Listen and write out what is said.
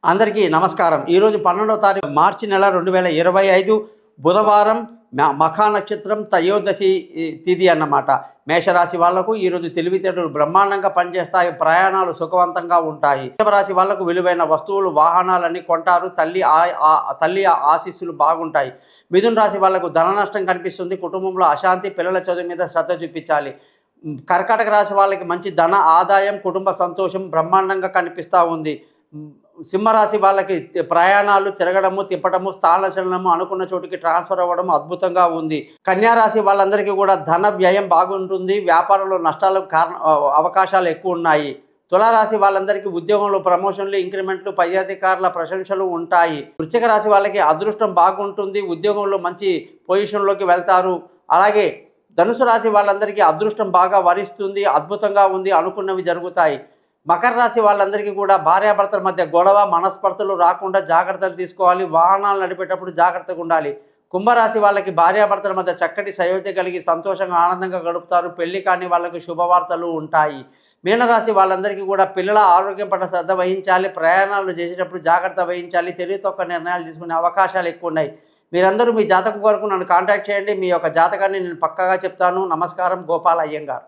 అందరికీ నమస్కారం. ఈరోజు 12వ తారీఖు మార్చి నెల 2025 బుధవారం మఖా నక్షత్రం త్రయోదశి తిథి అన్నమాట. మేషరాశి వాళ్లకు ఈరోజు తెలివితేటలు బ్రహ్మాండంగా పనిచేస్తాయి. ప్రయాణాలు సుఖవంతంగా ఉంటాయి. వృషభ రాశి వాళ్లకు విలువైన వస్తువులు వాహనాలన్నీ కొంటారు. తల్లి ఆశీస్సులు బాగుంటాయి. మిథున రాశి వాళ్లకు ధన నష్టం కనిపిస్తుంది. కుటుంబంలో అశాంతి, పిల్లల చదువు మీద శ్రద్ధ చూపించాలి. కర్కాటక రాశి వాళ్ళకి మంచి ధన ఆదాయం, కుటుంబ సంతోషం బ్రహ్మాండంగా కనిపిస్తూ ఉంది. సింహరాశి వాళ్ళకి ప్రయాణాలు, తిరగడము, తిప్పడము, స్థానచలనము, అనుకున్న చోటుకి ట్రాన్స్ఫర్ అవ్వడం అద్భుతంగా ఉంది. కన్యారాశి వాళ్ళందరికీ కూడా ధన వ్యయం బాగుంటుంది. వ్యాపారంలో నష్టాలకు అవకాశాలు ఎక్కువ ఉన్నాయి. తులారాశి వాళ్ళందరికీ ఉద్యోగంలో ప్రమోషన్లు, ఇంక్రిమెంట్లు, పై అధికారుల ప్రశంసలు ఉంటాయి. వృశ్చిక రాశి వాళ్ళకి అదృష్టం బాగుంటుంది. ఉద్యోగంలో మంచి పొజిషన్లోకి వెళ్తారు. అలాగే ధనుసు రాశి వాళ్ళందరికీ అదృష్టం బాగా వరిస్తుంది. అద్భుతంగా ఉంది. అనుకున్నవి జరుగుతాయి. మకర రాశి వాళ్ళందరికీ కూడా భార్యాభర్తల మధ్య గొడవ, మనస్పర్ధలు రాకుండా జాగ్రత్తలు తీసుకోవాలి. వాహనాలు నడిపేటప్పుడు జాగ్రత్తగా ఉండాలి. కుంభరాశి వాళ్ళకి భార్యాభర్తల మధ్య చక్కటి సయోధ్య కలిగి సంతోషంగా, ఆనందంగా గడుపుతారు. పెళ్లి కాని వాళ్ళకి శుభవార్తలు ఉంటాయి. మీనరాశి వాళ్ళందరికీ కూడా పిల్లల ఆరోగ్యం పట్ల శ్రద్ధ వహించాలి. ప్రయాణాలు చేసేటప్పుడు జాగ్రత్త వహించాలి. తెలివితక్కువ నిర్ణయాలు తీసుకునే అవకాశాలు ఎక్కువ ఉన్నాయి. మీరందరూ మీ జాతకం కొరకు నన్ను కాంటాక్ట్ చేయండి. మీ యొక్క జాతకాన్ని నేను పక్కాగా చెప్తాను. నమస్కారం. గోపాల్ అయ్యంగార్.